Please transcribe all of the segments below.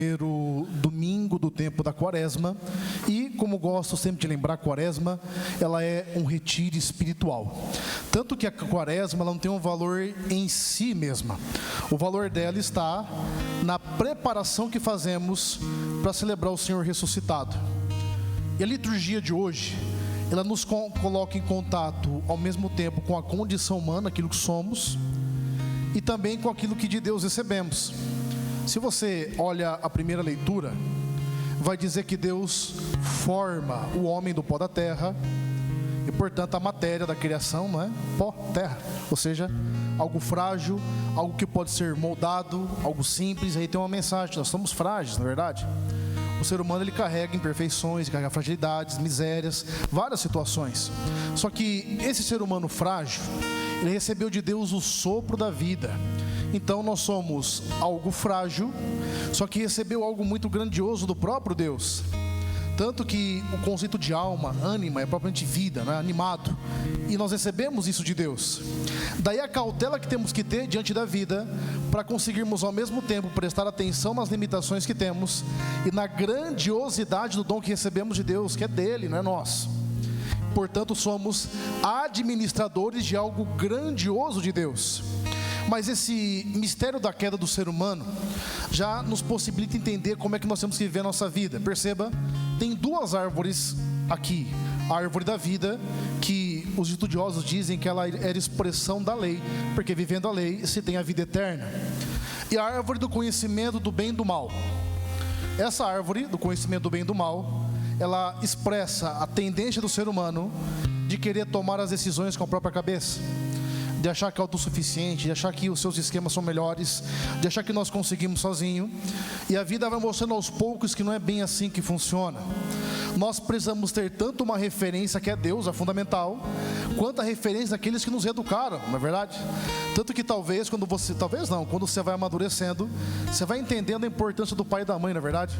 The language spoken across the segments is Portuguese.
primeiro domingo do tempo da Quaresma, e como gosto sempre de lembrar, a Quaresma, ela é um retiro espiritual. Tanto que a Quaresma ela não tem um valor em si mesma. O valor dela está na preparação que fazemos para celebrar o Senhor ressuscitado. E a liturgia de hoje, ela nos coloca em contato ao mesmo tempo com a condição humana, aquilo que somos, e também com aquilo que de Deus recebemos. Se você olha a primeira leitura, vai dizer que Deus forma o homem do pó da terra, e portanto a matéria da criação, não é? Pó, terra, ou seja, algo frágil, algo que pode ser moldado, algo simples. Aí tem uma mensagem: nós somos frágeis, na verdade. O ser humano ele carrega imperfeições, carrega fragilidades, misérias, várias situações. Só que esse ser humano frágil, ele recebeu de Deus o sopro da vida. Então nós somos algo frágil, só que recebeu algo muito grandioso do próprio Deus. Tanto que o conceito de alma, ânima, é propriamente vida, não é? Animado. E nós recebemos isso de Deus. Daí a cautela que temos que ter diante da vida, para conseguirmos ao mesmo tempo prestar atenção nas limitações que temos e na grandiosidade do dom que recebemos de Deus, que é dele, não é nosso. Portanto, somos administradores de algo grandioso de Deus. Mas esse mistério da queda do ser humano já nos possibilita entender como é que nós temos que viver a nossa vida. Perceba, tem duas árvores aqui. A árvore da vida, que os estudiosos dizem que ela era expressão da lei, porque vivendo a lei se tem a vida eterna. E a árvore do conhecimento do bem e do mal. Essa árvore do conhecimento do bem e do mal, ela expressa a tendência do ser humano de querer tomar as decisões com a própria cabeça, de achar que é autossuficiente, de achar que os seus esquemas são melhores, de achar que nós conseguimos sozinho. E a vida vai mostrando aos poucos que não é bem assim que funciona. Nós precisamos ter tanto uma referência que é Deus, é fundamental, quanto a referência daqueles que nos educaram, não é verdade? Tanto que quando você vai amadurecendo, você vai entendendo a importância do pai e da mãe, não é verdade?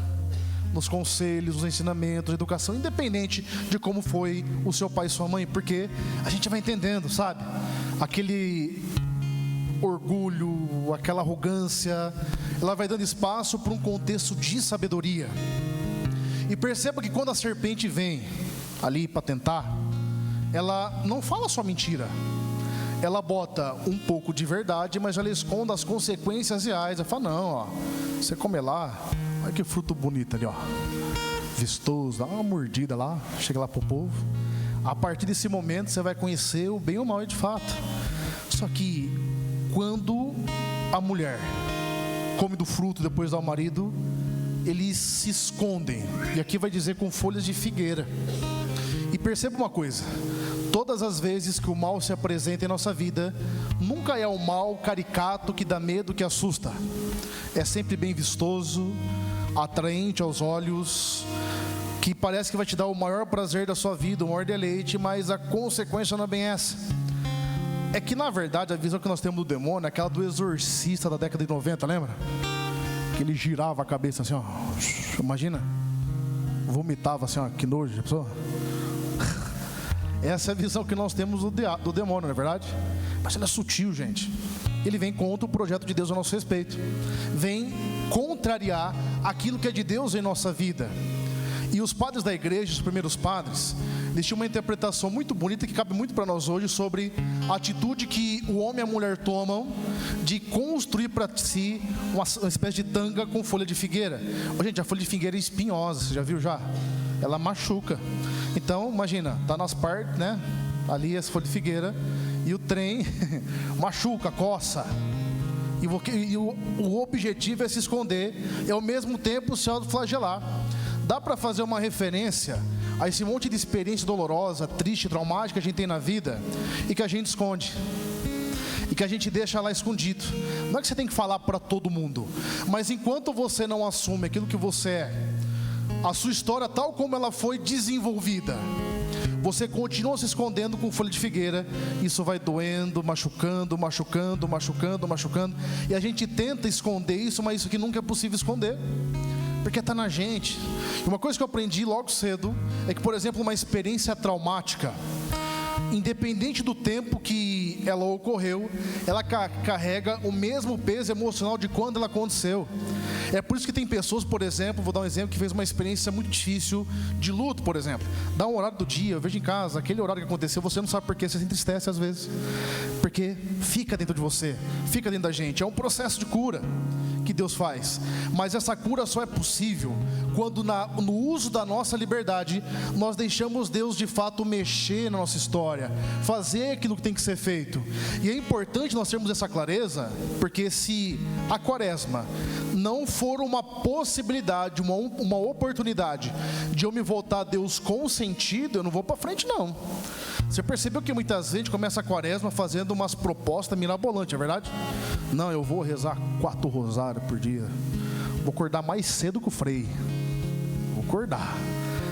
Nos conselhos, nos ensinamentos, na educação, independente de como foi o seu pai e sua mãe, porque a gente vai entendendo, sabe? Aquele orgulho, aquela arrogância, ela vai dando espaço para um contexto de sabedoria. E perceba que quando a serpente vem ali para tentar, ela não fala só mentira. Ela bota um pouco de verdade, mas ela esconde as consequências reais. Ela fala: não, ó, você come lá, olha que fruto bonito ali, ó, vistoso, dá uma mordida lá, chega lá pro povo. A partir desse momento você vai conhecer o bem e o mal de fato. Só que quando a mulher come do fruto depois dá ao marido, eles se escondem. E aqui vai dizer com folhas de figueira. E perceba uma coisa: todas as vezes que o mal se apresenta em nossa vida, nunca é o mal caricato que dá medo, que assusta. É sempre bem vistoso, atraente aos olhos, que parece que vai te dar o maior prazer da sua vida, o maior deleite, mas a consequência não é bem essa. É que na verdade a visão que nós temos do demônio é aquela do exorcista da década de 90, lembra? Que ele girava a cabeça assim, ó, imagina, vomitava assim, ó, que nojo, já pensou? Essa é a visão que nós temos do demônio, não é verdade? Mas ele é sutil, gente. Ele vem contra o projeto de Deus a nosso respeito, vem contrariar aquilo que é de Deus em nossa vida. E os padres da igreja, os primeiros padres, eles tinham uma interpretação muito bonita que cabe muito para nós hoje sobre a atitude que o homem e a mulher tomam de construir para si uma espécie de tanga com folha de figueira. Gente, a folha de figueira é espinhosa, você já viu já? Ela machuca. Então, imagina, tá nas partes, né? Ali essa folha de figueira e o trem machuca, coça. E o objetivo é se esconder e ao mesmo tempo se autoflagelar. Dá para fazer uma referência a esse monte de experiência dolorosa, triste, traumática que a gente tem na vida e que a gente esconde e que a gente deixa lá escondido. Não é que você tem que falar para todo mundo, mas enquanto você não assume aquilo que você é, a sua história tal como ela foi desenvolvida, você continua se escondendo com folha de figueira. Isso vai doendo, machucando, machucando, machucando, machucando, e a gente tenta esconder isso, mas isso aqui nunca é possível esconder, porque está na gente. E uma coisa que eu aprendi logo cedo é que, por exemplo, uma experiência traumática, independente do tempo que ela ocorreu, ela carrega o mesmo peso emocional de quando ela aconteceu. É por isso que tem pessoas, por exemplo, vou dar um exemplo, que fez uma experiência muito difícil de luto, por exemplo. Dá um horário do dia, eu vejo em casa, aquele horário que aconteceu, você não sabe por que, você se entristece às vezes. Porque fica dentro de você, fica dentro da gente. É um processo de cura que Deus faz. Mas essa cura só é possível quando no uso da nossa liberdade, nós deixamos Deus de fato mexer na nossa história, fazer aquilo que tem que ser feito. E é importante nós termos essa clareza, porque se a quaresma não for uma possibilidade, uma oportunidade de eu me voltar a Deus com sentido, eu não vou para frente não. Você percebeu que muitas vezes a gente começa a quaresma fazendo umas propostas mirabolantes, é verdade? Não, eu vou rezar 4 rosários por dia, vou acordar mais cedo que o Frei, vou acordar.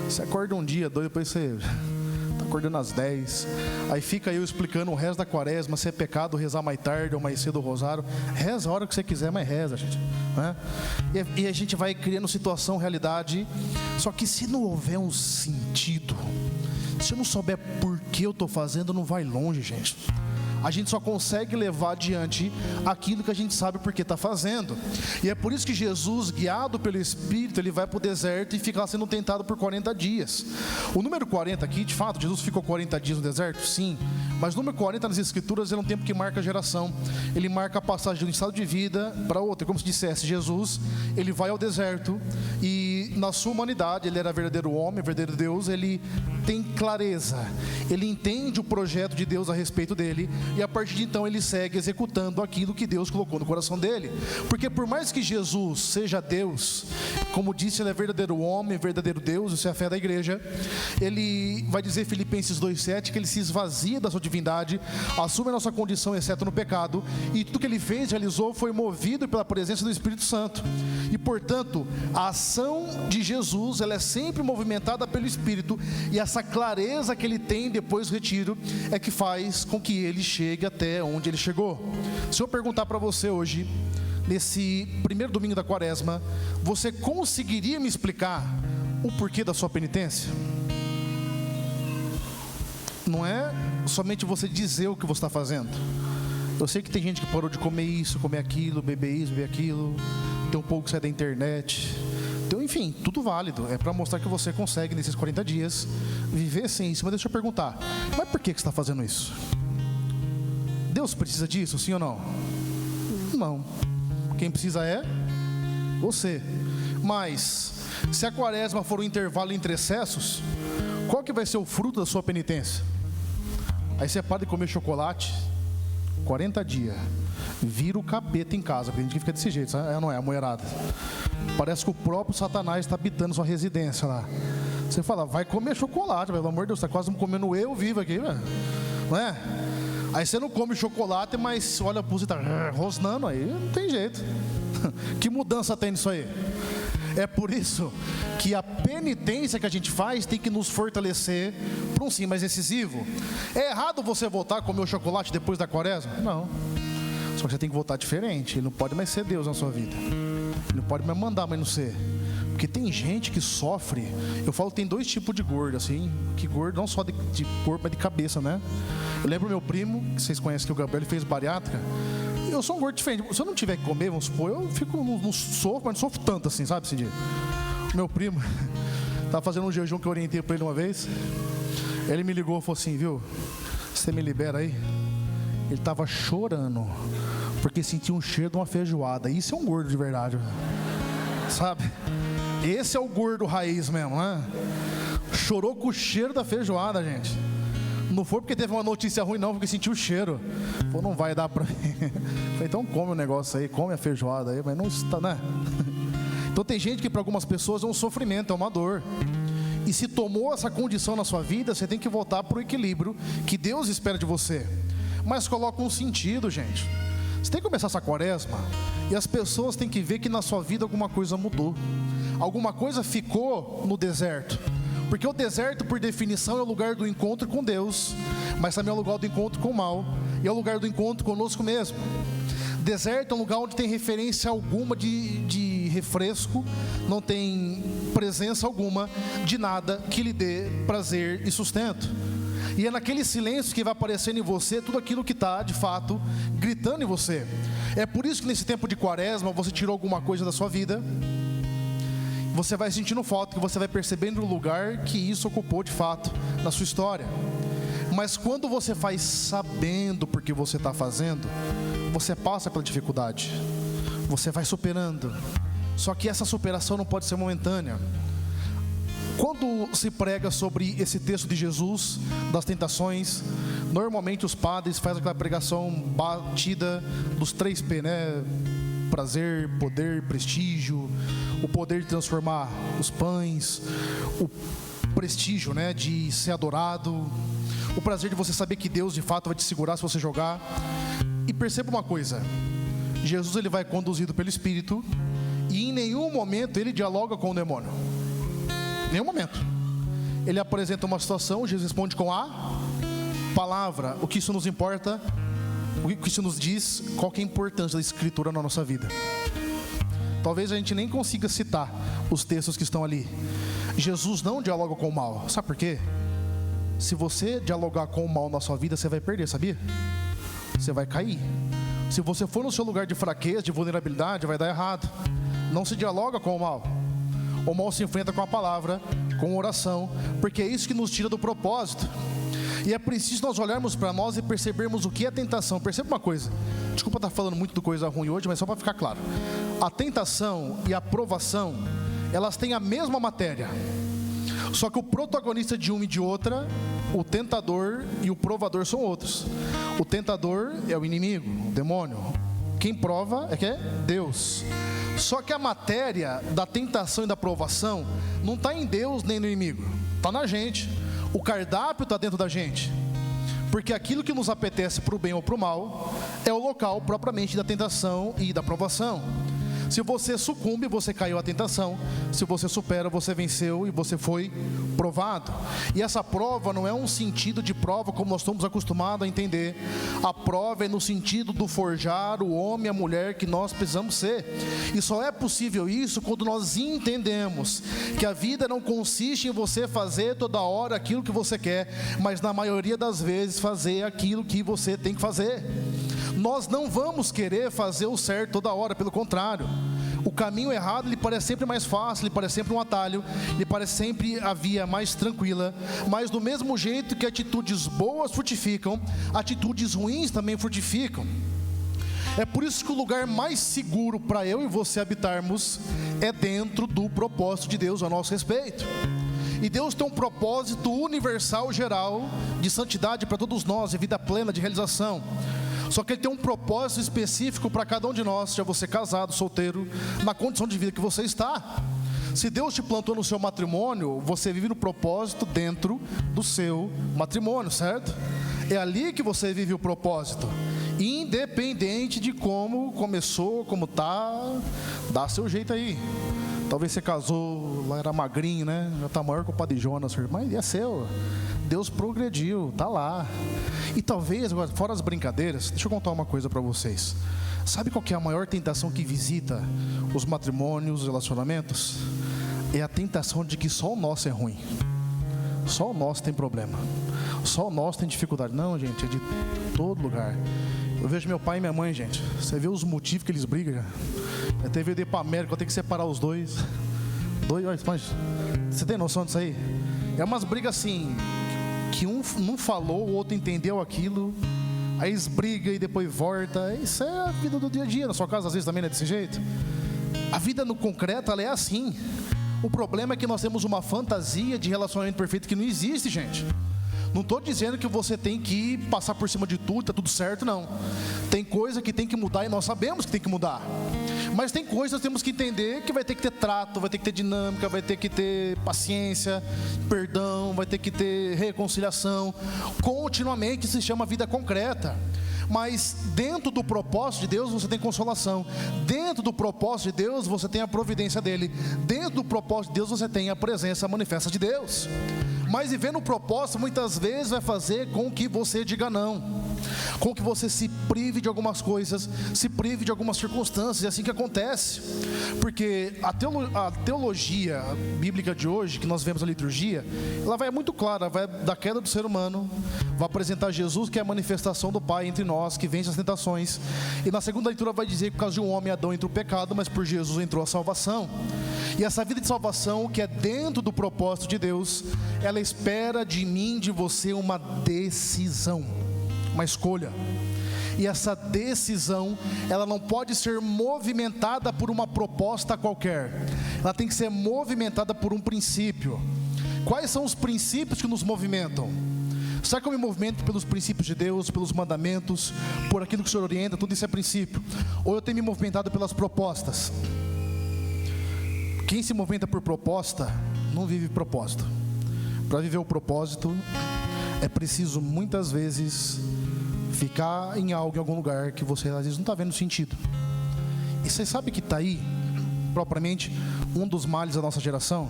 Você acorda um dia, 2, depois você está acordando às 10, aí fica eu explicando o resto da quaresma, se é pecado rezar mais tarde ou mais cedo o rosário. Reza a hora que você quiser, mas reza, gente, né? E a gente vai criando situação, realidade. Só que se não houver um sentido, se eu não souber por que eu estou fazendo, não vai longe, gente. A gente só consegue levar adiante aquilo que a gente sabe por que está fazendo. E é por isso que Jesus, guiado pelo Espírito, ele vai para o deserto e fica sendo tentado por 40 dias. O número 40 aqui, de fato, Jesus ficou 40 dias no deserto? Sim. Mas o número 40 nas Escrituras é um tempo que marca a geração. Ele marca a passagem de um estado de vida para outro. É como se dissesse, Jesus, ele vai ao deserto e na sua humanidade, ele era verdadeiro homem, verdadeiro Deus, ele tem clareza, ele entende o projeto de Deus a respeito dele, e a partir de então ele segue executando aquilo que Deus colocou no coração dele. Porque por mais que Jesus seja Deus, como disse, ele é verdadeiro homem, verdadeiro Deus, isso é a fé da igreja. Ele vai dizer, Filipenses 2,7, que ele se esvazia da sua divindade, assume a nossa condição exceto no pecado, e tudo que ele fez, realizou, foi movido pela presença do Espírito Santo. E portanto, a ação de Jesus, ela é sempre movimentada pelo Espírito, e essa clareza que ele tem depois do retiro é que faz com que ele chegue até onde ele chegou. Se eu perguntar para você hoje, nesse primeiro domingo da quaresma, você conseguiria me explicar o porquê da sua penitência? Não é somente você dizer o que você está fazendo. Eu sei que tem gente que parou de comer isso, comer aquilo, beber isso, beber aquilo, tem um pouco que sai da internet. Então, enfim, tudo válido. É para mostrar que você consegue, nesses 40 dias, viver sem isso. Mas deixa eu perguntar, mas por que você está fazendo isso? Deus precisa disso, sim ou não? Não. Quem precisa é você. Mas, se a quaresma for um intervalo entre excessos, qual que vai ser o fruto da sua penitência? Aí você para de comer chocolate, 40 dias, vira o capeta em casa, porque a gente fica desse jeito, não é, a mulherada. Parece que o próprio Satanás está habitando sua residência lá. Você fala, vai comer chocolate, pelo amor de Deus, está quase me comendo eu vivo aqui, velho. Não é? Aí você não come chocolate, mas olha para você, está rosnando, aí não tem jeito. Que mudança tem nisso aí? É por isso que a penitência que a gente faz tem que nos fortalecer para um sim mais decisivo. É errado você voltar a comer o chocolate depois da quaresma? Não. Só que você tem que voltar diferente. Ele não pode mais ser Deus na sua vida. Ele não pode mais mandar, mas não ser. Porque tem gente que sofre. Eu falo que tem 2 tipos de gordo, assim. Que gordo não só de corpo, mas de cabeça, né? Eu lembro meu primo, que vocês conhecem, que o Gabriel, ele fez bariátrica. Eu sou um gordo diferente. Se eu não tiver que comer, vamos supor, eu fico no sofro, mas não sofro tanto assim, sabe, esse dia. Meu primo estava fazendo um jejum que eu orientei para ele uma vez. Ele me ligou e falou assim, viu, você me libera aí? Ele estava chorando, porque sentia um cheiro de uma feijoada. Isso é um gordo de verdade, sabe? Esse é o gordo raiz mesmo, né? Chorou com o cheiro da feijoada, gente. Não foi porque teve uma notícia ruim, não, porque sentiu o cheiro. Falou, não vai dar pra mim. Falei, então come o negócio aí, come a feijoada aí, mas não está, né? Então tem gente que para algumas pessoas é um sofrimento, é uma dor. E se tomou essa condição na sua vida, você tem que voltar para o equilíbrio que Deus espera de você. Mas coloca um sentido, gente. Você tem que começar essa quaresma e as pessoas têm que ver que na sua vida alguma coisa mudou. Alguma coisa ficou no deserto. Porque o deserto, por definição, é o lugar do encontro com Deus, mas também é o lugar do encontro com o mal, e é o lugar do encontro conosco mesmo. Deserto é um lugar onde tem referência alguma de refresco, não tem presença alguma de nada que lhe dê prazer e sustento. E é naquele silêncio que vai aparecendo em você tudo aquilo que está, de fato, gritando em você. É por isso que nesse tempo de quaresma, você tirou alguma coisa da sua vida, você vai sentindo falta, que você vai percebendo o lugar que isso ocupou de fato na sua história. Mas quando você faz sabendo porque você está fazendo, você passa pela dificuldade, você vai superando. Só que essa superação não pode ser momentânea. Quando se prega sobre esse texto de Jesus, das tentações, normalmente os padres fazem aquela pregação batida dos 3P, né? Prazer, poder, prestígio, o poder de transformar os pães, o prestígio, né, de ser adorado, o prazer de você saber que Deus de fato vai te segurar se você jogar. E perceba uma coisa, Jesus ele vai conduzido pelo Espírito, e em nenhum momento ele dialoga com o demônio. Nenhum momento. Ele apresenta uma situação, Jesus responde com a palavra. O que isso nos importa? O que isso nos diz? Qual que é a importância da Escritura na nossa vida? Talvez a gente nem consiga citar os textos que estão ali. Jesus não dialoga com o mal. Sabe por quê? Se você dialogar com o mal na sua vida, você vai perder, sabia? Você vai cair. Se você for no seu lugar de fraqueza, de vulnerabilidade, vai dar errado. Não se dialoga com o mal. O mal se enfrenta com a palavra, com oração, porque é isso que nos tira do propósito. E é preciso nós olharmos para nós e percebermos o que é tentação. Perceba uma coisa, desculpa estar falando muito de coisa ruim hoje, mas só para ficar claro. A tentação e a provação, elas têm a mesma matéria, só que o protagonista de uma e de outra, o tentador e o provador são outros. O tentador é o inimigo, o demônio. Quem prova é que é Deus. Só que a matéria da tentação e da provação não está em Deus nem no inimigo, está na gente. O cardápio está dentro da gente, porque aquilo que nos apetece para o bem ou para o mal é o local propriamente da tentação e da provação. Se você sucumbe, você caiu à tentação. Se você supera, você venceu e você foi provado. E essa prova não é um sentido de prova como nós estamos acostumados a entender. A prova é no sentido do forjar o homem e a mulher que nós precisamos ser. E só é possível isso quando nós entendemos que a vida não consiste em você fazer toda hora aquilo que você quer, mas na maioria das vezes fazer aquilo que você tem que fazer. Nós não vamos querer fazer o certo toda hora, pelo contrário. O caminho errado, ele parece sempre mais fácil, ele parece sempre um atalho, ele parece sempre a via mais tranquila. Mas do mesmo jeito que atitudes boas frutificam, atitudes ruins também frutificam. É por isso que o lugar mais seguro para eu e você habitarmos é dentro do propósito de Deus a nosso respeito. E Deus tem um propósito universal, geral, de santidade para todos nós, de vida plena, de realização. Só que Ele tem um propósito específico para cada um de nós, seja você casado, solteiro, na condição de vida que você está. Se Deus te plantou no seu matrimônio, você vive no propósito dentro do seu matrimônio, certo? É ali que você vive o propósito, independente de como começou, como tá, dá seu jeito aí. Talvez você casou, lá era magrinho, né? Já tá maior que o Padre Jonas, mas é seu. Deus progrediu, tá lá. E talvez, agora, fora as brincadeiras, deixa eu contar uma coisa para vocês. Sabe qual que é a maior tentação que visita os matrimônios, os relacionamentos? É a tentação de que só o nosso é ruim. Só o nosso tem problema. Só o nosso tem dificuldade. Não, gente, é de todo lugar. Eu vejo meu pai e minha mãe, gente. Você vê os motivos que eles brigam já. Eu teve de ir para América, eu tenho que separar os dois. Você tem noção disso aí? É umas brigas assim, que um não falou, o outro entendeu aquilo, aí eles brigam e depois volta. Isso é a vida do dia a dia. Na sua casa às vezes também não é desse jeito. A vida no concreto, ela é assim. O problema é que nós temos uma fantasia de relacionamento perfeito que não existe, gente. Não estou dizendo que você tem que passar por cima de tudo, está tudo certo, não. Tem coisa que tem que mudar e nós sabemos que tem que mudar. Mas tem coisas que nós temos que entender que vai ter que ter trato, vai ter que ter dinâmica, vai ter que ter paciência, perdão, vai ter que ter reconciliação. Continuamente se chama vida concreta. Mas dentro do propósito de Deus você tem consolação. Dentro do propósito de Deus você tem a providência dele. Dentro do propósito de Deus você tem a presença manifesta de Deus. Mas viver no propósito muitas vezes vai fazer com que você diga não, com que você se prive de algumas coisas, se prive de algumas circunstâncias. É assim que acontece, porque a teologia bíblica de hoje, que nós vemos na liturgia, ela vai muito clara, vai da queda do ser humano, vai apresentar Jesus, que é a manifestação do Pai entre nós, que vence as tentações, e na segunda leitura vai dizer que por causa de um homem, Adão, entrou o pecado, mas por Jesus entrou a salvação. E essa vida de salvação, que é dentro do propósito de Deus, ela espera de mim, de você, uma decisão, uma escolha. E essa decisão, ela não pode ser movimentada por uma proposta qualquer, ela tem que ser movimentada por um princípio. Quais são os princípios que nos movimentam? Será que eu me movimento pelos princípios de Deus, pelos mandamentos, por aquilo que o Senhor orienta? Tudo isso é princípio. Ou eu tenho me movimentado pelas propostas? Quem se movimenta por proposta, não vive propósito. Para viver o propósito, é preciso muitas vezes ficar em algo, em algum lugar que você às vezes não está vendo sentido. E você sabe que está aí, propriamente, um dos males da nossa geração?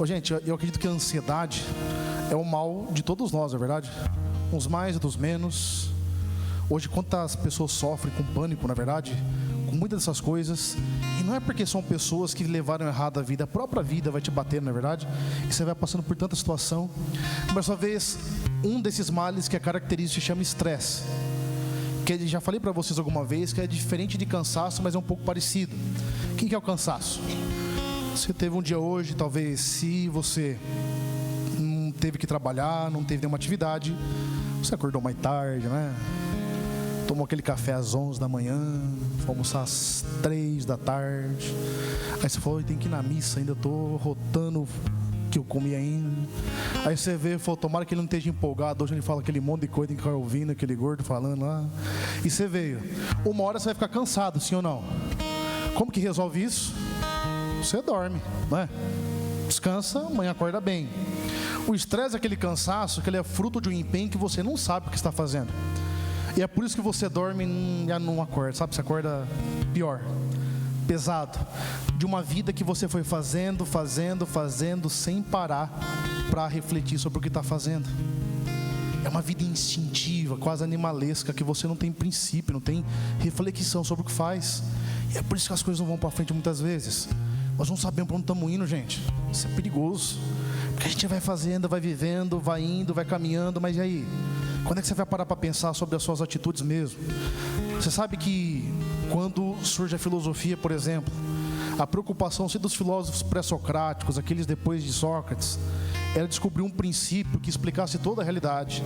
Gente, eu acredito que a ansiedade é o mal de todos nós, é verdade? Uns mais e dos menos. Hoje, quantas pessoas sofrem com pânico, na verdade, com muitas dessas coisas. E não é porque são pessoas que levaram errado a vida, a própria vida vai te bater, na verdade, e você vai passando por tanta situação. Mas sua vez, um desses males que é característico se chama estresse, que já falei para vocês alguma vez, que é diferente de cansaço, mas é um pouco parecido. O que é o cansaço? Você teve um dia hoje, talvez, se você não teve que trabalhar, não teve nenhuma atividade, você acordou mais tarde, né? Tomou aquele café às 11 da manhã, foi almoçar às 3 da tarde. Aí você falou, tem que ir na missa, ainda estou rotando o que eu comi ainda. Aí você vê, falou, tomara que ele não esteja empolgado. Hoje ele fala aquele monte de coisa, tem que ficar ouvindo aquele gordo falando lá. E você veio. Uma hora você vai ficar cansado, sim ou não? Como que resolve isso? Você dorme, né? Descansa, amanhã acorda bem. O estresse é aquele cansaço, que ele é fruto de um empenho que você não sabe o que está fazendo. E é por isso que você dorme e já não acorda, sabe? Você acorda pior, pesado, de uma vida que você foi fazendo sem parar para refletir sobre o que está fazendo. É uma vida instintiva, quase animalesca, que você não tem princípio, não tem reflexão sobre o que faz. E é por isso que as coisas não vão para frente muitas vezes. Nós não sabemos para onde estamos indo, gente. Isso é perigoso, porque a gente vai fazendo, vai vivendo, vai indo, vai caminhando, mas e aí? Quando é que você vai parar para pensar sobre as suas atitudes mesmo? Você sabe que quando surge a filosofia, por exemplo, a preocupação dos filósofos pré-socráticos, aqueles depois de Sócrates, era descobrir um princípio que explicasse toda a realidade.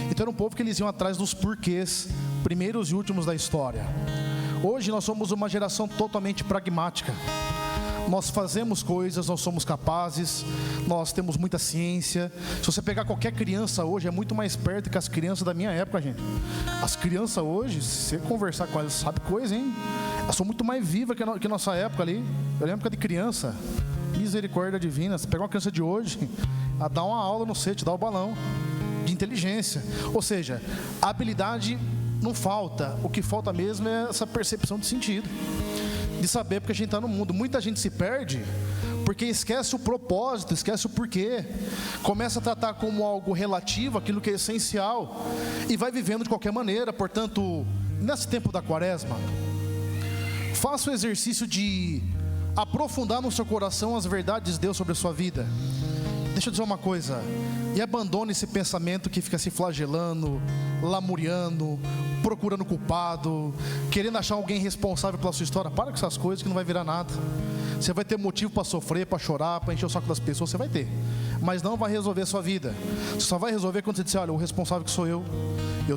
Então era um povo que eles iam atrás dos porquês, primeiros e últimos da história. Hoje nós somos uma geração totalmente pragmática. Nós fazemos coisas, nós somos capazes, nós temos muita ciência. Se você pegar qualquer criança hoje, é muito mais perto que as crianças da minha época, gente. As crianças hoje, se você conversar com elas, sabe coisa, hein? Elas são muito mais vivas que a nossa época ali. Eu lembro de criança, misericórdia divina. Você pega uma criança de hoje, ela dá uma aula, não sei, te dá o balão de inteligência. Ou seja, a habilidade não falta. O que falta mesmo é essa percepção de sentido, de saber porque a gente está no mundo. Muita gente se perde porque esquece o propósito, esquece o porquê, começa a tratar como algo relativo aquilo que é essencial e vai vivendo de qualquer maneira. Portanto, nesse tempo da quaresma, faça o exercício de aprofundar no seu coração as verdades de Deus sobre a sua vida. Deixa eu dizer uma coisa, e abandone esse pensamento que fica se flagelando, lamuriando, procurando culpado, querendo achar alguém responsável pela sua história. Para com essas coisas que não vai virar nada. Você vai ter motivo para sofrer, para chorar, para encher o saco das pessoas, você vai ter, mas não vai resolver a sua vida. Você só vai resolver quando você disser, olha, o responsável que sou eu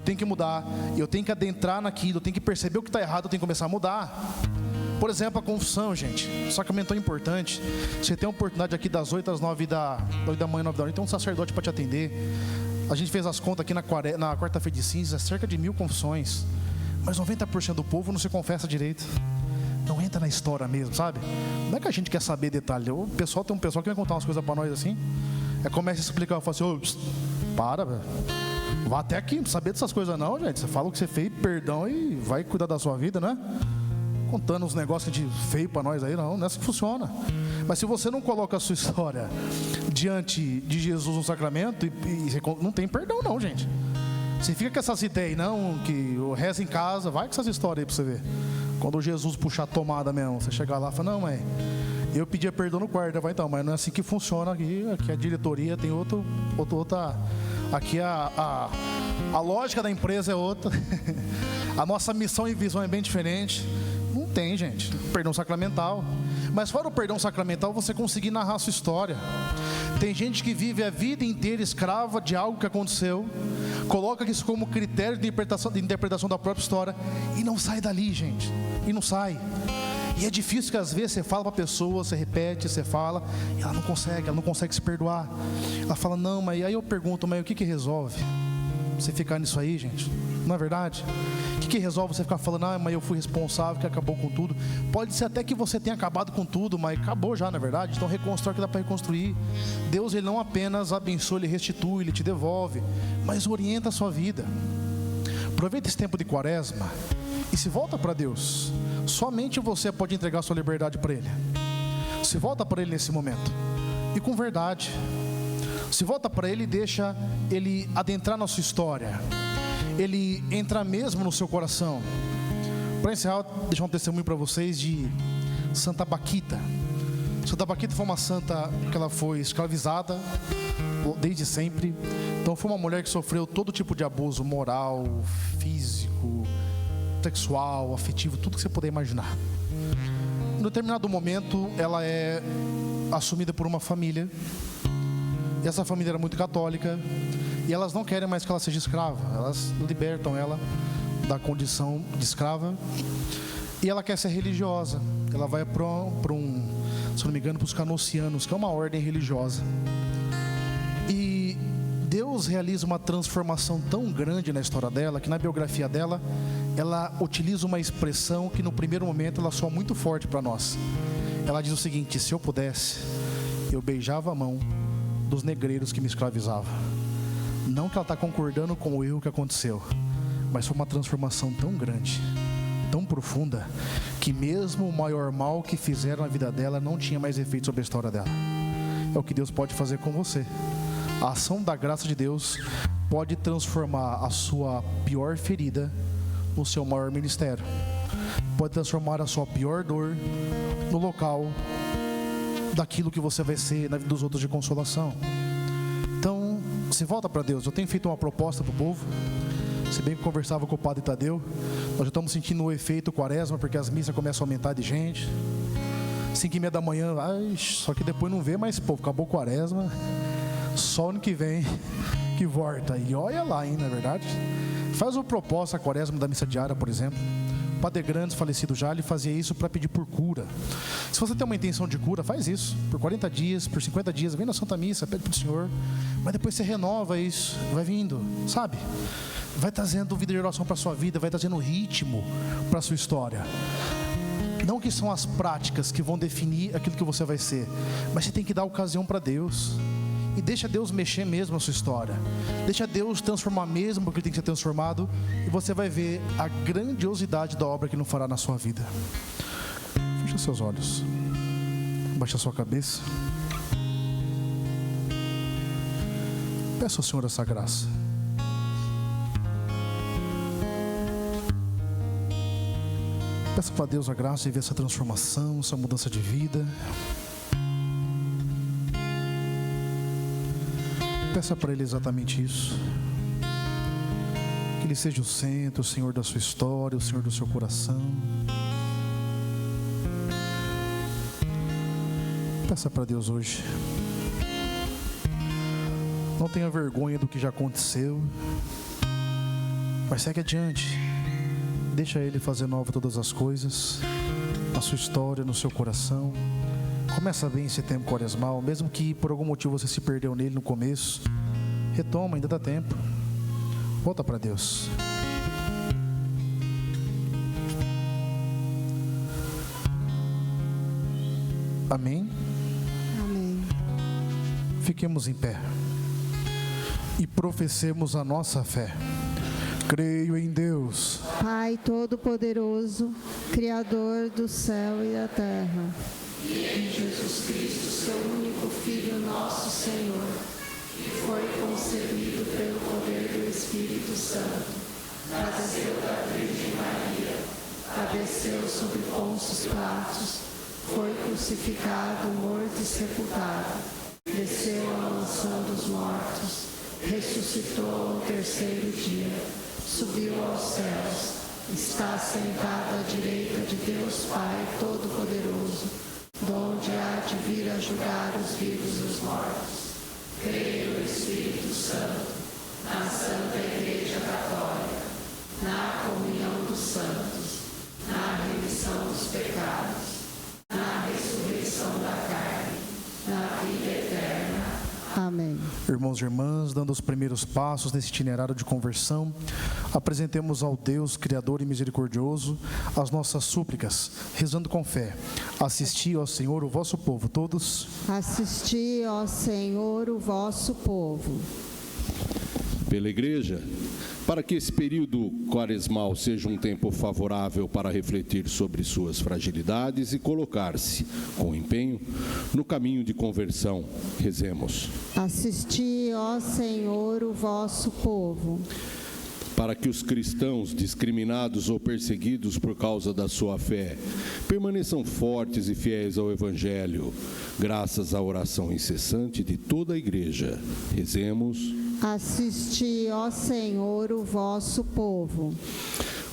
tenho que mudar, eu tenho que adentrar naquilo, eu tenho que perceber o que está errado, eu tenho que começar a mudar. Por exemplo, a confissão, gente, sacramento tão importante. Você tem a oportunidade aqui das 8 às 9 da manhã, 9 da noite, tem um sacerdote para te atender. A gente fez as contas aqui na quarta-feira de cinzas, cerca de 1000 confissões, mas 90% do povo não se confessa direito, não entra na história mesmo, sabe? Não é que a gente quer saber detalhe. O pessoal, tem um pessoal que vai contar umas coisas para nós assim, começa a explicar, eu falo assim, para, velho, vá até aqui, não saber dessas coisas não, gente. Você fala o que você fez, perdão, e vai cuidar da sua vida, né? contando uns negócios de feio para nós aí, não é assim que funciona. Mas se você não coloca a sua história diante de Jesus no sacramento, você não tem perdão não, gente. Você fica com essas ideias, não, que o rezo em casa, vai com essas histórias aí para você ver. Quando Jesus puxar a tomada mesmo, você chegar lá e fala, não, mãe, eu pedia perdão no quarto, vai então, mas não é assim que funciona aqui a diretoria tem outra, aqui a lógica da empresa é outra, a nossa missão e visão é bem diferente. Não tem, gente, perdão sacramental. Mas fora o perdão sacramental, você conseguir narrar a sua história. Tem gente que vive a vida inteira escrava de algo que aconteceu, coloca isso como critério de interpretação da própria história e não sai dali, gente. E não sai. E é difícil que às vezes você fala para a pessoa, você repete, você fala, e ela não consegue se perdoar. Ela fala, não, mas aí eu pergunto, mas o que resolve? Você ficar nisso aí, gente? Não é verdade? O que resolve você ficar falando, mas eu fui responsável, que acabou com tudo? Pode ser até que você tenha acabado com tudo, mas acabou já, na verdade. Então reconstrói o que dá para reconstruir. Deus, Ele não apenas abençoa, Ele restitui, Ele te devolve, mas orienta a sua vida. Aproveita esse tempo de quaresma e se volta para Deus. Somente você pode entregar sua liberdade para Ele. Se volta para Ele nesse momento e com verdade. Se volta para Ele e deixa Ele adentrar na sua história, Ele entrar mesmo no seu coração. Para encerrar, vou deixar um testemunho para vocês de Santa Baquita. Santa Baquita foi uma santa que ela foi escravizada desde sempre. Então foi uma mulher que sofreu todo tipo de abuso moral, físico, sexual, afetivo, tudo que você puder imaginar. Em determinado momento ela é assumida por uma família. E essa família era muito católica. E elas não querem mais que ela seja escrava. Elas libertam ela da condição de escrava. E ela quer ser religiosa. Ela vai para se não me engano, para os canocianos, que é uma ordem religiosa. E Deus realiza uma transformação tão grande na história dela, que na biografia dela, ela utiliza uma expressão que no primeiro momento ela soa muito forte para nós. Ela diz o seguinte: se eu pudesse, eu beijava a mão dos negreiros que me escravizavam. Não que ela está concordando com o erro que aconteceu, mas foi uma transformação tão grande, tão profunda, que mesmo o maior mal que fizeram na vida dela não tinha mais efeito sobre a história dela. É o que Deus pode fazer com você. A ação da graça de Deus pode transformar a sua pior ferida no seu maior ministério. Pode transformar a sua pior dor no local daquilo que você vai ser na vida dos outros de consolação. Então, se volta para Deus. Eu tenho feito uma proposta para o povo. Se bem que eu conversava com o padre Tadeu, nós já estamos sentindo o efeito quaresma, porque as missas começam a aumentar de gente. 5h30 da manhã, só que depois não vê mais povo, acabou o quaresma, só ano que vem que volta. E olha lá, hein, não é verdade? Faz uma proposta a quaresma da missa diária, por exemplo. O Padre Grandes, falecido já, ele fazia isso para pedir por cura. Se você tem uma intenção de cura, faz isso. Por 40 dias, por 50 dias, vem na Santa Missa, pede para o Senhor. Mas depois você renova isso, vai vindo, sabe? Vai trazendo vida de oração para a sua vida, vai trazendo ritmo para a sua história. Não que são as práticas que vão definir aquilo que você vai ser, mas você tem que dar ocasião para Deus. E deixa Deus mexer mesmo na sua história. Deixa Deus transformar mesmo porque Ele tem que ser transformado. E você vai ver a grandiosidade da obra que Ele fará na sua vida. Fecha seus olhos. Baixa a sua cabeça. Peça ao Senhor essa graça. Peça para Deus a graça de ver essa transformação, essa mudança de vida. Peça para Ele exatamente isso. Que Ele seja o centro, o Senhor da sua história, o Senhor do seu coração. Peça para Deus hoje. Não tenha vergonha do que já aconteceu, mas segue adiante. Deixa Ele fazer nova todas as coisas, na sua história, no seu coração. Começa bem esse tempo quaresmal, mesmo que por algum motivo você se perdeu nele no começo. Retoma, ainda dá tempo. Volta para Deus. Amém? Amém. Fiquemos em pé e professemos a nossa fé. Creio em Deus, Pai Todo-Poderoso, Criador do céu e da terra, e em Jesus Cristo, seu único Filho, nosso Senhor, que foi concebido pelo poder do Espírito Santo, nasceu da Virgem Maria, padeceu sob Pôncio Pilatos, foi crucificado, morto e sepultado, desceu à mansão dos mortos, ressuscitou ao terceiro dia, subiu aos céus, está sentado à direita de Deus Pai Todo-Poderoso, donde há de vir a julgar os vivos e os mortos. Creio no Espírito Santo, na Santa Igreja Católica, na comunhão dos santos, na remissão dos pecados, na ressurreição da carne, na vida eterna. Amém. irmãos e irmãs, dando os primeiros passos nesse itinerário de conversão, apresentemos ao Deus Criador e Misericordioso as nossas súplicas, rezando com fé. Assisti, ó Senhor, o vosso povo, todos. Assisti, ó Senhor, o vosso povo. Pela Igreja, para que esse período quaresmal seja um tempo favorável para refletir sobre suas fragilidades e colocar-se, com empenho, no caminho de conversão, rezemos. Assisti, ó Senhor, o vosso povo. Para que os cristãos, discriminados ou perseguidos por causa da sua fé, permaneçam fortes e fiéis ao Evangelho, graças à oração incessante de toda a Igreja, rezemos. Assisti, ó Senhor, o vosso povo.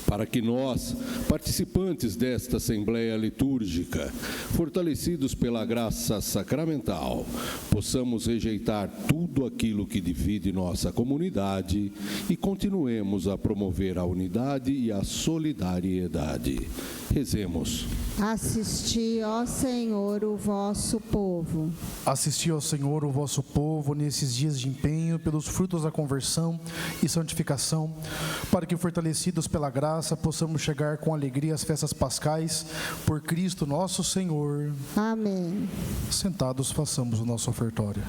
Para que nós, participantes desta Assembleia Litúrgica, fortalecidos pela graça sacramental, possamos rejeitar tudo aquilo que divide nossa comunidade e continuemos a promover a unidade e a solidariedade. Rezemos. Assisti, ó Senhor, o vosso povo. Assisti ao Senhor, o vosso povo, nesses dias de empenho, pelos frutos da conversão e santificação, para que, fortalecidos pela graça, possamos chegar com alegria às festas pascais, por Cristo nosso Senhor. Amém. Sentados, façamos o nosso ofertório.